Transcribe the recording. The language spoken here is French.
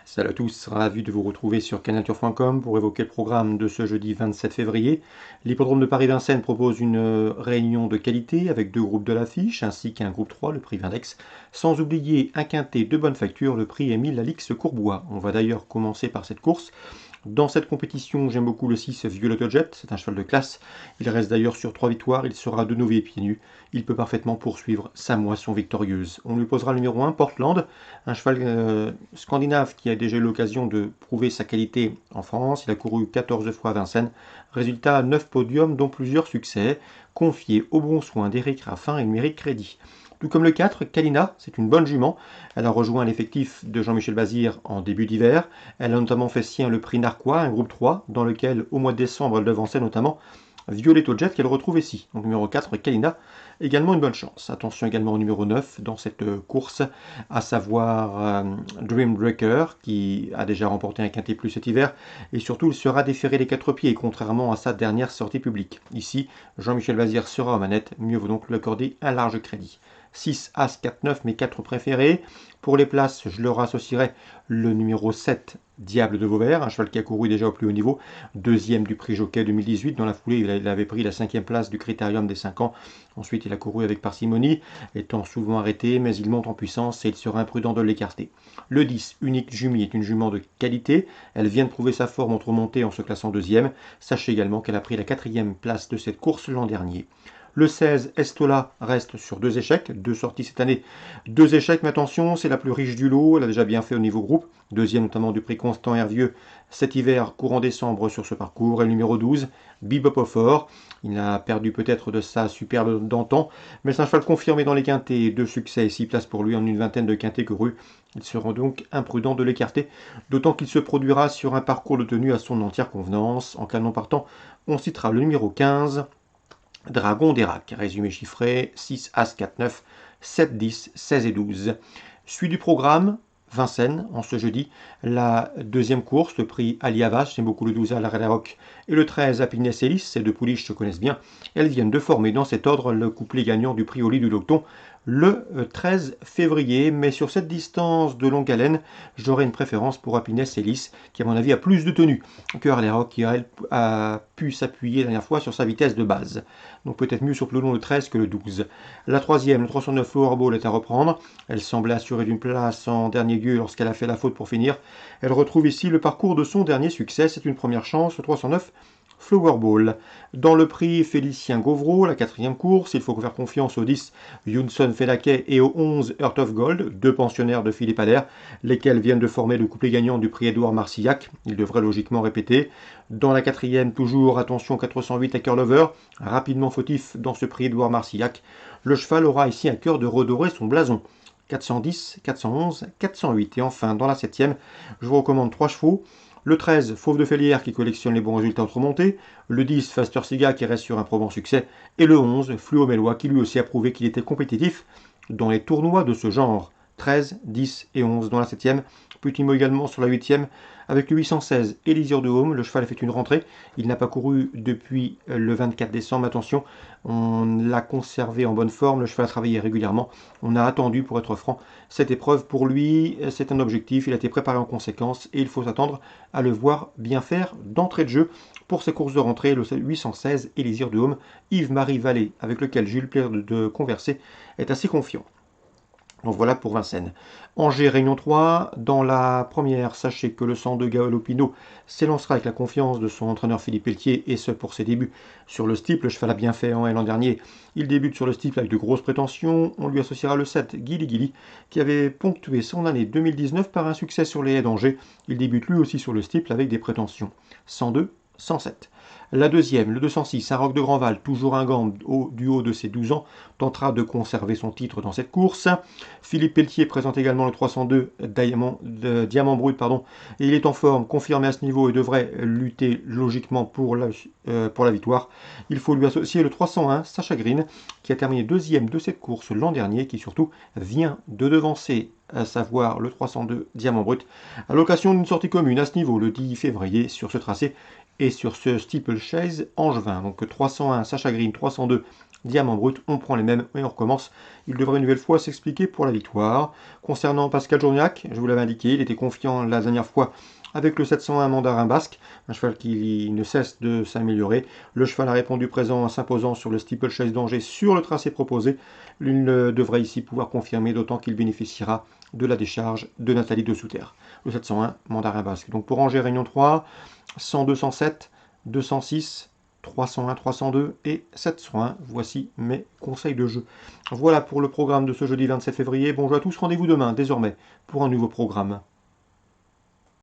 Salut à tous, ravi de vous retrouver sur canalturf.com pour évoquer le programme de ce jeudi 27 février. L'hippodrome de Paris-Vincennes propose une réunion de qualité avec deux groupes de l'affiche ainsi qu'un groupe 3, le prix Vindex, sans oublier un quintet de bonne facture, le prix Émile Alix Courbois. On va d'ailleurs commencer par cette course. Dans cette compétition, j'aime beaucoup le 6 Violet Jet, c'est un cheval de classe. Il reste d'ailleurs sur 3 victoires, il sera de nouveau pieds nus. Il peut parfaitement poursuivre sa moisson victorieuse. On lui posera le numéro 1, Portland, un cheval scandinave qui a déjà eu l'occasion de prouver sa qualité en France. Il a couru 14 fois à Vincennes. Résultat, 9 podiums, dont plusieurs succès. Confié au bon soin d'Éric Raffin, il mérite crédit. Tout comme le 4, Kalina, c'est une bonne jument. Elle a rejoint l'effectif de Jean-Michel Bazir en début d'hiver. Elle a notamment fait sien le prix Narquois, un groupe 3, dans lequel, au mois de décembre, elle devançait notamment Violetto Jet, qu'elle retrouve ici. Donc numéro 4, Kalina, également une bonne chance. Attention également au numéro 9 dans cette course, à savoir Dreambreaker, qui a déjà remporté un quintet plus cet hiver. Et surtout, il sera déféré les 4 pieds, contrairement à sa dernière sortie publique. Ici, Jean-Michel Bazir sera aux manettes, mieux vaut donc lui accorder un large crédit. 6, As, 4, 9, mes 4 préférés. Pour les places, je leur associerai le numéro 7, Diable de Vauvert, un cheval qui a couru déjà au plus haut niveau, deuxième du prix Jockey 2018. Dans la foulée, il avait pris la 5e place du Critérium des 5 ans. Ensuite, il a couru avec parcimonie, étant souvent arrêté, mais il monte en puissance et il sera imprudent de l'écarter. Le 10, Unique Jumi, est une jument de qualité. Elle vient de prouver sa forme entre montée en se classant deuxième. Sachez également qu'elle a pris la 4e place de cette course l'an dernier. Le 16, Estola, reste sur 2 échecs, 2 sorties cette année. 2 échecs, mais attention, c'est la plus riche du lot, elle a déjà bien fait au niveau groupe. Deuxième notamment du prix Constant Hervieux cet hiver, courant décembre sur ce parcours. Et le numéro 12, Bebop of Or. Il a perdu peut-être de sa superbe d'antan, mais c'est un cheval confirmé dans les quintets. 2 succès et 6 places pour lui en une vingtaine de quintets courus. Il sera donc imprudent de l'écarter, d'autant qu'il se produira sur un parcours de tenue à son entière convenance. En cas non partant, on citera le numéro 15, Dragon d'Erac, résumé chiffré 6, As, 4, 9, 7, 10, 16 et 12. Suite du programme, Vincennes, en ce jeudi, la deuxième course, le prix Aliavas, j'aime beaucoup le 12 à la Rock, et le 13 Happiness Ellis, ces deux pouliches se connaissent bien. Elles viennent de former dans cet ordre le couplet gagnant du prix au lit du Locton le 13 février, mais sur cette distance de longue haleine, j'aurais une préférence pour Happiness Ellis, qui à mon avis a plus de tenue que Harley Rock, qui a pu s'appuyer la dernière fois sur sa vitesse de base. Donc peut-être mieux sur Peloton le 13 que le 12. La troisième, le 309 Flowerball, est à reprendre. Elle semblait assurée d'une place en dernier lieu lorsqu'elle a fait la faute pour finir. Elle retrouve ici le parcours de son dernier succès, c'est une première chance, le 309 Flowerball. Dans le prix Félicien Gauvreau, la 4e course, il faut faire confiance au 10 Younson Felaquet et au 11 Heart of Gold, 2 pensionnaires de Philippe Allaire, lesquels viennent de former le couplet gagnant du prix Édouard Marcillac. Ils devraient logiquement répéter. Dans la 4e, toujours, attention, 408 à Cœur Lover, rapidement fautif dans ce prix Édouard Marcillac. Le cheval aura ici un cœur de redorer son blason. 410, 411, 408. Et enfin, dans la 7e, je vous recommande 3 chevaux. Le 13, Fauve de Félière qui collectionne les bons résultats entre montées. Le 10, Faster Siga qui reste sur un probant succès. Et le 11, Fluo Mélois qui lui aussi a prouvé qu'il était compétitif dans les tournois de ce genre. 13, 10 et 11 dans la 7e. Petit mot également sur la 8e avec le 816 Élysir de Home. Le cheval a fait une rentrée. Il n'a pas couru depuis le 24 décembre. Attention, on l'a conservé en bonne forme. Le cheval a travaillé régulièrement. On a attendu, pour être franc, cette épreuve. Pour lui, c'est un objectif. Il a été préparé en conséquence et il faut s'attendre à le voir bien faire d'entrée de jeu. Pour ses courses de rentrée, le 816 Élysir de Home, Yves-Marie Vallée, avec lequel j'ai eu le plaisir de converser, est assez confiant. Donc voilà pour Vincennes. Angers, Réunion 3. Dans la première, sachez que le 102 Galopino s'élancera avec la confiance de son entraîneur Philippe Pelletier, et ce pour ses débuts sur le steeple. Le cheval a bien fait l'an dernier. Il débute sur le steeple avec de grosses prétentions. On lui associera le 7 Gilly Gilly, qui avait ponctué son année 2019 par un succès sur les haies d'Angers. Il débute lui aussi sur le steeple avec des prétentions. 102, 107. La deuxième, le 206, Saint-Roch de Grandval, toujours un gant du haut de ses 12 ans, tentera de conserver son titre dans cette course. Philippe Pelletier présente également le 302 Diamant Brut, et il est en forme, confirmé à ce niveau et devrait lutter logiquement pour la victoire. Il faut lui associer le 301 Sacha Green, qui a terminé deuxième de cette course l'an dernier, qui surtout vient de devancer, à savoir le 302 Diamant Brut, à l'occasion d'une sortie commune à ce niveau le 10 février sur ce tracé et sur ce steeplechase angevin. Donc 301 Sacha Green, 302 diamant brut, on prend les mêmes et on recommence. Il devrait une nouvelle fois s'expliquer pour la victoire. Concernant Pascal Journiac, je vous l'avais indiqué, il était confiant la dernière fois avec le 701 Mandarin Basque, un cheval qui ne cesse de s'améliorer. Le cheval a répondu présent en s'imposant sur le steeplechase d'Angers sur le tracé proposé. Il devrait ici pouvoir confirmer, d'autant qu'il bénéficiera de la décharge de Nathalie de Souter. Le 701 Mandarin Basque. Donc pour Angers Réunion 3, 102, 107, 206, 301, 302 et 701. Voici mes conseils de jeu. Voilà pour le programme de ce jeudi 27 février. Bonjour à tous, rendez-vous demain désormais pour un nouveau programme.